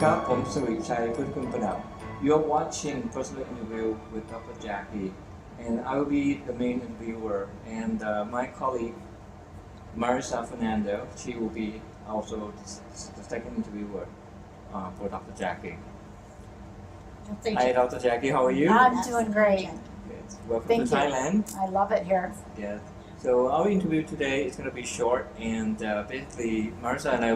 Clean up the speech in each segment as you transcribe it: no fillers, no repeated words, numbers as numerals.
ครับผมสุริชัย Preudhikulpradab. You're watching Personal Interview with Dr. Jackie, and I will be the main interviewer, and my colleague Marrisa Fernando, she will be also the second interviewer for Dr. Jackie. Thank Hi, you. Dr. Jackie, how are you? I'm doing great. Good. Welcome Thank to you. Thailand. I love it here. Yeah. So our interview today is going to be short, and basically, Marisa and I,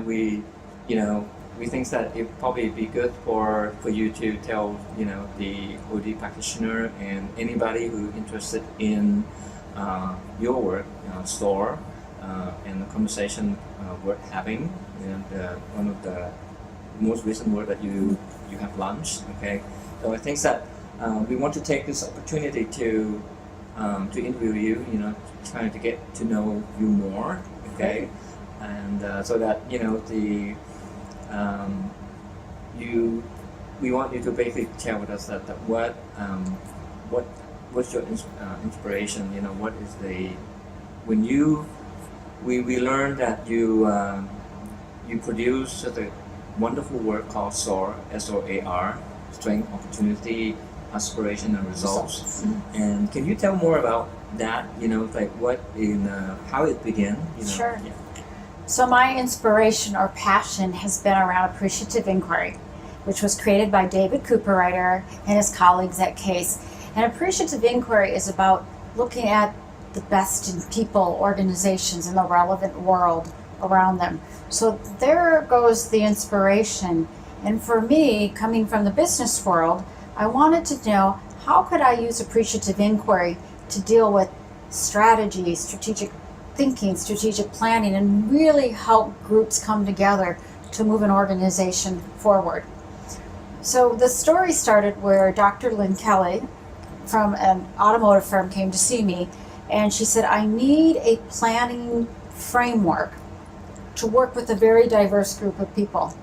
we think that it probably be good for you to tell, the OD practitioner and anybody who interested in your work, S.O.A.R, and the conversation worth having, and one of the most recent work that you have launched. Okay, so I think that we want to take this opportunity to interview you, trying to get to know you more, okay, and so that we want you to basically share with us that what's your inspiration, what is when we learned that you produce such a wonderful work called S.O.A.R, S-O.A.R, Strength, Opportunity, Aspiration and Results. And can you tell more about that? How it began? Sure. Yeah. So my inspiration or passion has been around appreciative inquiry, which was created by David Cooperrider and his colleagues at CASE. And appreciative inquiry is about looking at the best in people, organizations, and the relevant world around them. So there goes the inspiration. And for me, coming from the business world, I wanted to know, how could I use appreciative inquiry to deal with strategy, strategic thinking, strategic planning, and really help groups come together to move an organization forward. So the story started where Dr. Lynn Kelly from an automotive firm came to see me, and she said, I need a planning framework to work with a very diverse group of people.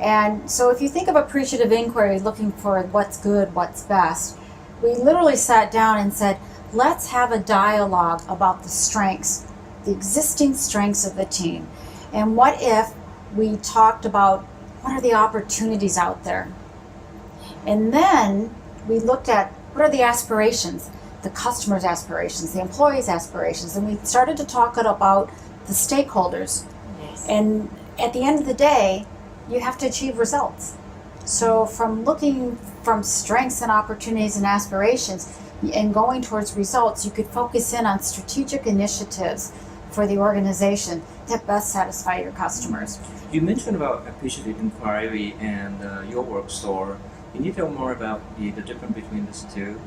And so if you think of appreciative inquiry, looking for what's good, what's best, we literally sat down and said, let's have a dialogue about the strengths, the existing strengths of the team. And what if we talked about what are the opportunities out there? And then we looked at what are the aspirations, the customer's aspirations, the employee's aspirations, and we started to talk about the stakeholders. Yes. And at the end of the day, you have to achieve results. So from looking from strengths and opportunities and aspirations and going towards results, you could focus in on strategic initiatives for the organization that best satisfy your customers. You mentioned about appreciative inquiry and your work, S.O.A.R. Can you tell more about the difference between these two?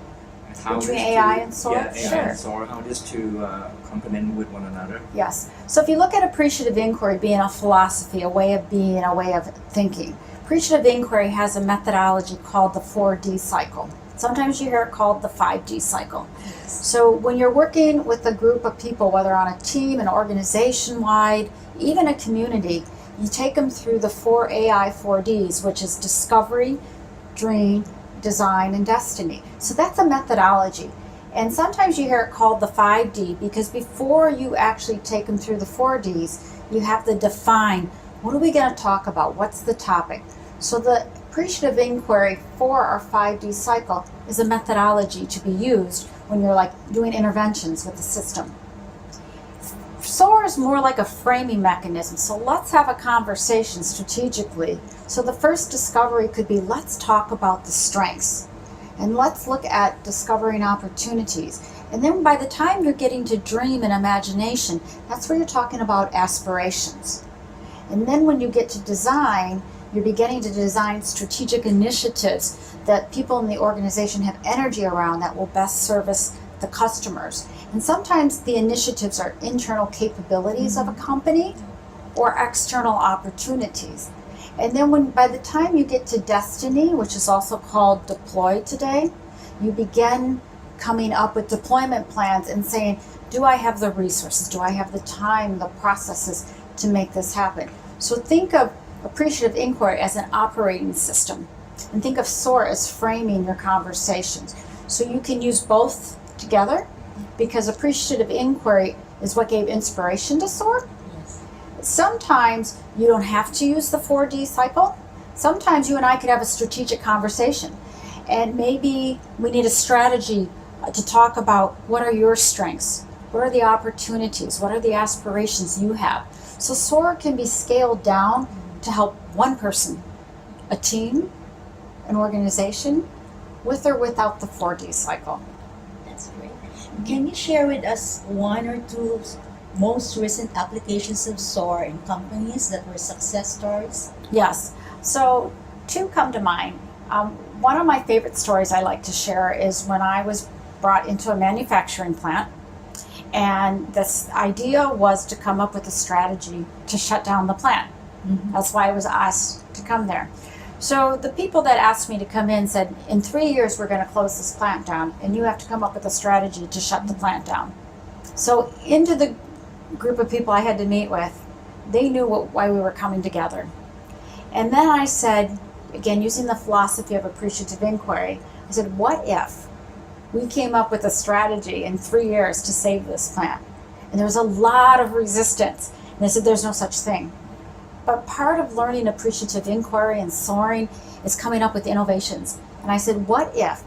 Between AI and S.O.A.R? Yeah, AI Sure. and S.O.A.R, how these two complement with one another? Yes. So if you look at appreciative inquiry being a philosophy, a way of being, a way of thinking, appreciative inquiry has a methodology called the 4D cycle. Sometimes you hear it called the 5D cycle. So when you're working with a group of people, whether on a team, an organization-wide, even a community, you take them through the 4 AI 4Ds, which is discovery, dream, design, and destiny. So that's a methodology. And sometimes you hear it called the 5D because before you actually take them through the 4Ds, you have to define, what are we going to talk about? What's the topic? So the appreciative inquiry for our 5D cycle is a methodology to be used when you're doing interventions with the system. S.O.A.R is more like a framing mechanism. So let's have a conversation strategically. So the first discovery could be, let's talk about the strengths. And let's look at discovering opportunities. And then by the time you're getting to dream and imagination, that's where you're talking about aspirations. And then when you get to design, you're beginning to design strategic initiatives that people in the organization have energy around that will best service the customers. And sometimes the initiatives are internal capabilities of a company or external opportunities. And then by the time you get to destiny, which is also called deploy today, you begin coming up with deployment plans and saying, do I have the resources? Do I have the time, the processes to make this happen? So think of appreciative inquiry as an operating system. And think of S.O.A.R as framing your conversations. So you can use both together because appreciative inquiry is what gave inspiration to S.O.A.R. Yes. Sometimes you don't have to use the 4D cycle, Sometimes you and I could have a strategic conversation, and maybe we need a strategy to talk about what are your strengths, what are the opportunities, what are the aspirations you have. So S.O.A.R can be scaled down to help one person, a team, an organization, with or without the 4D cycle. That's great. Can you share with us one or two most recent applications of S.O.A.R in companies that were success stories? Yes. So two come to mind. One of my favorite stories I like to share is when I was brought into a manufacturing plant, and this idea was to come up with a strategy to shut down the plant. Mm-hmm. That's why I was asked to come there. So the people that asked me to come in said, in 3 years we're going to close this plant down, and you have to come up with a strategy to shut the plant down. So into the group of people I had to meet with, they knew why we were coming together. And then I said, again, using the philosophy of appreciative inquiry, I said, what if we came up with a strategy in 3 years to save this plant? And there was a lot of resistance. And they said, there's no such thing. But part of learning appreciative inquiry and soaring is coming up with innovations. And I said, what if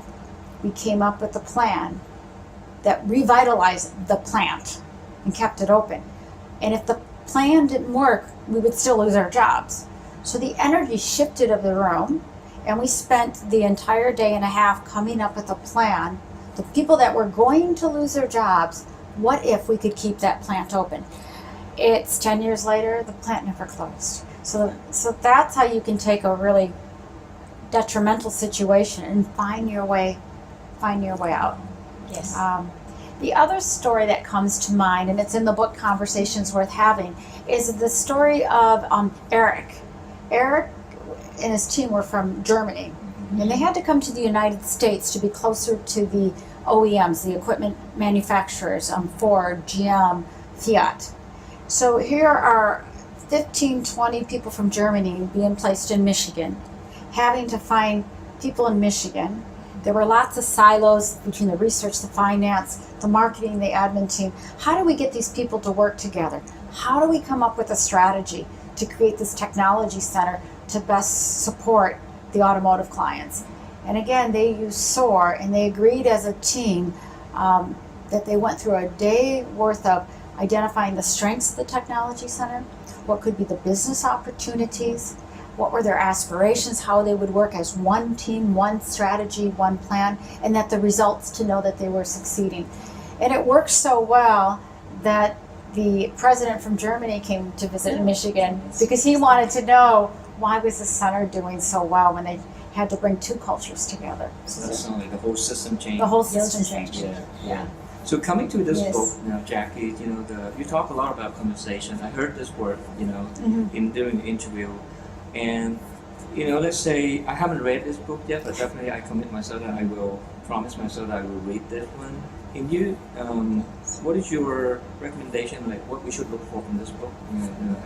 we came up with a plan that revitalized the plant and kept it open? And if the plan didn't work, we would still lose our jobs. So the energy shifted of the room, and we spent the entire day and a half coming up with a plan. The people that were going to lose their jobs, what if we could keep that plant open? It's 10 years later, the plant never closed. So that's how you can take a really detrimental situation and find your way out. Yes. The other story that comes to mind, and it's in the book Conversations Worth Having, is the story of Eric. Eric and his team were from Germany, and they had to come to the United States to be closer to the OEMs, the equipment manufacturers, Ford, GM, Fiat. So here are 15, 20 people from Germany being placed in Michigan, having to find people in Michigan. There were lots of silos between the research, the finance, the marketing, the admin team. How do we get these people to work together? How do we come up with a strategy to create this technology center to best support the automotive clients? And again, they used S.O.A.R, and they agreed as a team that they went through a day worth of identifying the strengths of the technology center, what could be the business opportunities, what were their aspirations, how they would work as one team, one strategy, one plan, and that the results to know that they were succeeding. And it worked so well that the president from Germany came to visit Michigan because he wanted to know why was the center doing so well when they had to bring two cultures together. So that's only the whole system changed. The whole system changed. Yeah. So coming to this Yes. book, Jackie, you talk a lot about conversation. I heard this word, in doing the interview, and let's say I haven't read this book yet, but definitely I commit myself that I will promise myself that I will read this one. Can you, what is your recommendation? Like what we should look for from this book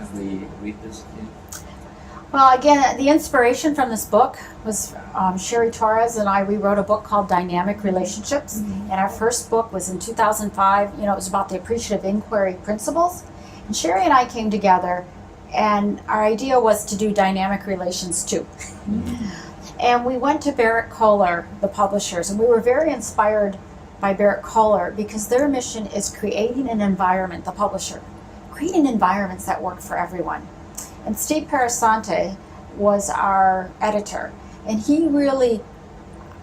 as we read this? Well, again, the inspiration from this book was Sherry Torres and I rewrote a book called Dynamic Relationships. And our first book was in 2005. It was about the appreciative inquiry principles. And Sherry and I came together, and our idea was to do dynamic relations too. And we went to Barrett Kohler, the publishers, and we were very inspired by Barrett Kohler because their mission is creating an environment, the publisher, creating environments that work for everyone. And Steve Parasante was our editor, and he really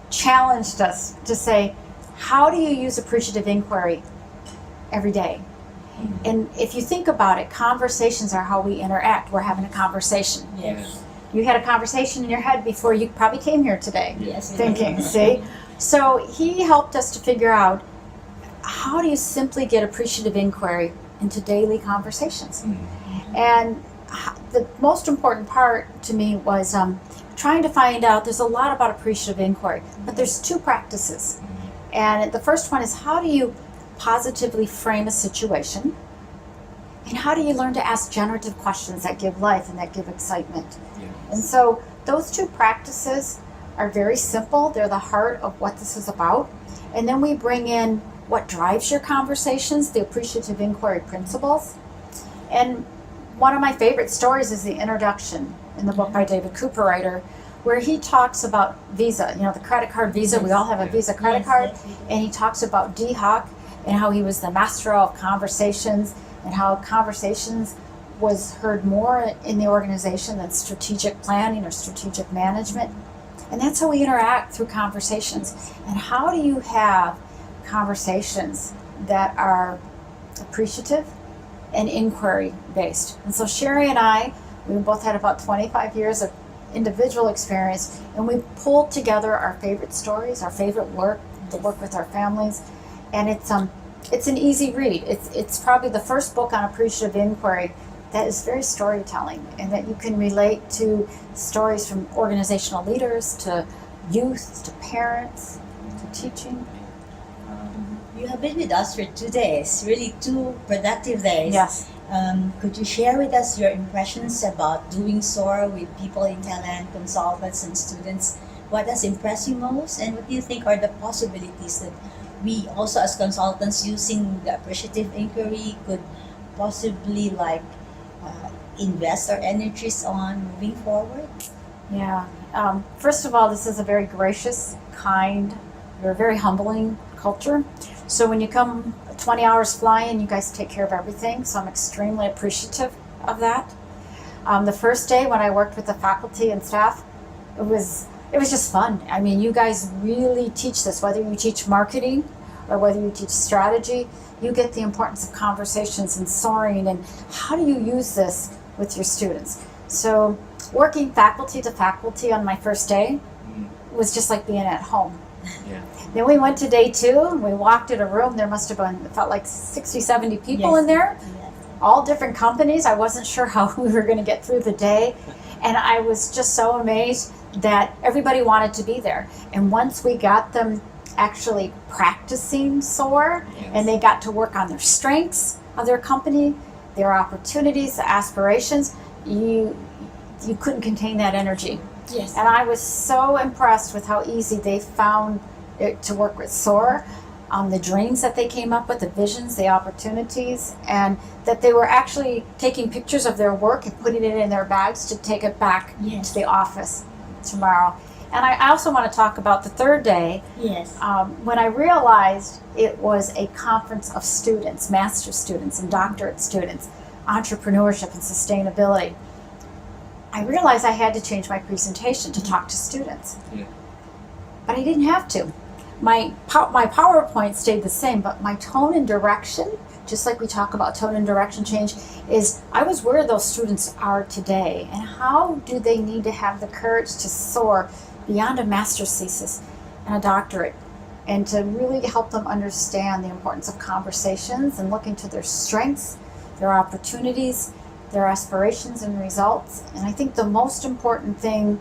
challenged us to say, how do you use appreciative inquiry every day? And if you think about it, conversations are how we interact. We're having a conversation. Yes. You had a conversation in your head before you probably came here today. Yes. Thinking, see? So he helped us to figure out, how do you simply get appreciative inquiry into daily conversations? And the most important part to me was trying to find out, there's a lot about appreciative inquiry, but there's two practices. And the first one is, how do you positively frame a situation? And how do you learn to ask generative questions that give life and that give excitement? And so those two practices are very simple. They're the heart of what this is about. And then we bring in what drives your conversations, the appreciative inquiry principles. And one of my favorite stories is the introduction in the book by David Cooperrider, where he talks about Visa, the credit card Visa. We all have a Visa credit card. And he talks about D. Hock and how he was the master of conversations, and how conversations was heard more in the organization than strategic planning or strategic management. And that's how we interact, through conversations. And how do you have conversations that are appreciative and inquiry based? And so Sherry and I, we both had about 25 years of individual experience, and we pulled together our favorite stories, our favorite work, the work with our families, and it's an easy read. It's probably the first book on appreciative inquiry that is very storytelling, and that you can relate to stories from organizational leaders to youth to parents to teaching. You have been with us for 2 days, really 2 productive days. Yes. Could you share with us your impressions about doing S.O.A.R with people in talent, consultants, and students? What has impressed you most, and what do you think are the possibilities that we also as consultants using the appreciative inquiry could possibly invest our energies on moving forward? Yeah. First of all, this is a very gracious, kind, you're a very humbling culture. So when you come 20 hours flying, you guys take care of everything. So I'm extremely appreciative of that. The first day when I worked with the faculty and staff, it was just fun. I mean, you guys really teach this, whether you teach marketing or whether you teach strategy, you get the importance of conversations and soaring, and how do you use this with your students. So working faculty to faculty on my first day was just like being at home. Yeah. Then we went to day 2, and we walked in a room. There must have been, it felt like 60, 70 people in there, all different companies. I wasn't sure how we were going to get through the day. And I was just so amazed that everybody wanted to be there. And once we got them actually practicing S.O.A.R, and they got to work on their strengths of their company, their opportunities, the aspirations, you couldn't contain that energy. Yes. And I was so impressed with how easy they found it to work with S.O.A.R, the dreams that they came up with, the visions, the opportunities, and that they were actually taking pictures of their work and putting it in their bags to take it back to the office tomorrow. And I also want to talk about the third day. Yes. When I realized it was a conference of students, master's students and doctorate students, entrepreneurship and sustainability, I realized I had to change my presentation to talk to students. Yeah. But I didn't have to. My PowerPoint stayed the same, but my tone and direction, just like we talk about tone and direction change, is I was where those students are today, and how do they need to have the courage to soar beyond a master's thesis and a doctorate, and to really help them understand the importance of conversations and look into their strengths, their opportunities, their aspirations and results. And I think the most important thing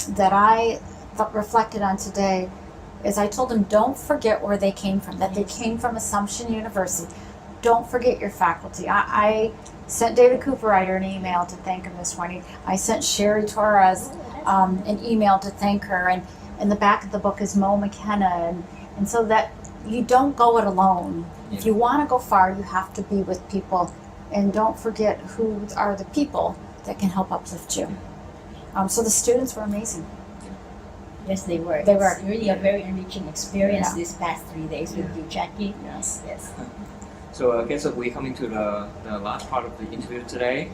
that I reflected on today is I told them, don't forget where they came from, that they came from Assumption University. Don't forget your faculty. I sent David Cooperrider an email to thank him this morning. I sent Sherry Torres an email to thank her, and in the back of the book is Mo McKenna, and so that you don't go it alone. Yeah. If you want to go far, you have to be with people, and don't forget who are the people that can help uplift you. So the students were amazing. Yes, they were. They were. It's really a very enriching experience Yeah. these past 3 days with you, Jackie. Yes. Yes. So I guess we're coming to the last part of the interview today.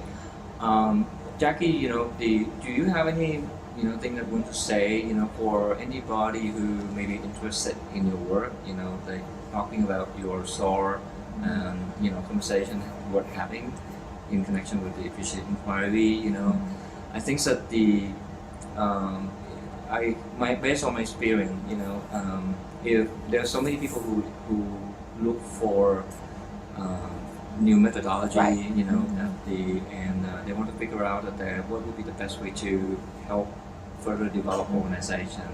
Jackie, do you have any thing that you want to say, for anybody who may be interested in your work, like talking about your S.O.A.R and conversation worth having in connection with the appreciative inquiry. I think that based on my experience, if there are so many people who look for new methodology, Right. and they want to figure out what would be the best way to help further develop organization.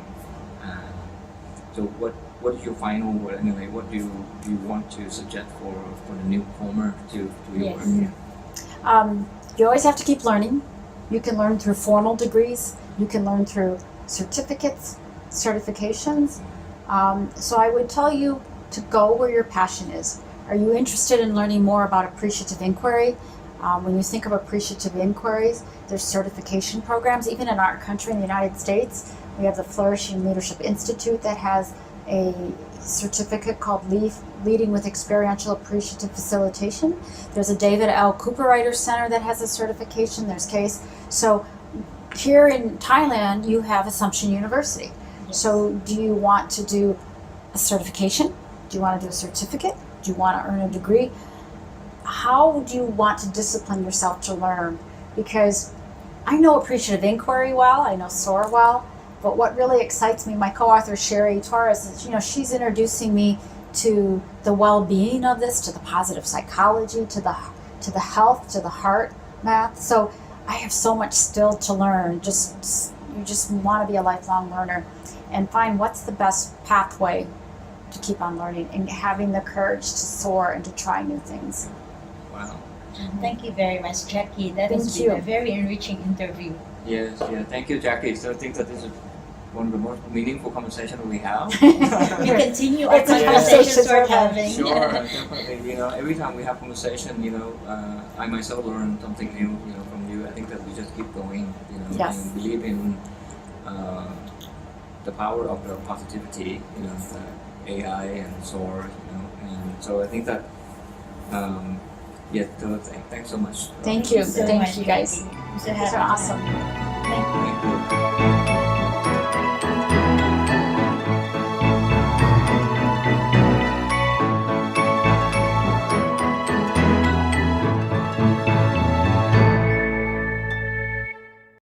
So what is your final word? What do you want to suggest for the newcomer to your Yes. work? You always have to keep learning. You can learn through formal degrees. You can learn through certificates, certifications. So I would tell you to go where your passion is. Are you interested in learning more about appreciative inquiry? When you think of appreciative inquiries, there's certification programs. Even in our country, in the United States, we have the Flourishing Leadership Institute that has a certificate called Leading with Experiential Appreciative Facilitation. There's a David L. Cooperrider Center that has a certification. There's CASE. So here in Thailand, you have Assumption University. Yes. So do you want to do a certification? Do you want to do a certificate? Do you want to earn a degree? How do you want to discipline yourself to learn? Because I know appreciative inquiry well, I know S.O.A.R well, but what really excites me, my co-author Sherry Torres, is she's introducing me to the well-being of this, to the positive psychology, to the health, to the heart math. So I have so much still to learn. You just want to be a lifelong learner and find what's the best pathway to keep on learning and having the courage to soar and to try new things. Wow. Thank you very much, Jackie. That Thank has you. been a very enriching interview. Yes, yeah. Thank you, Jackie. So I think that this is one of the most meaningful conversations we have. We continue our It's a conversations we're conversation. having. Sure, definitely. Every time we have conversation, I myself learn something new, from you. I think that we just keep going, Yes. and believe in the power of the positivity, the AI and S.O.A.R, and so I think that, so thanks so much. Thank you. So Thank much, you guys. Jackie. I'm so You happy guys are to have awesome. you. Thank you. Thank you.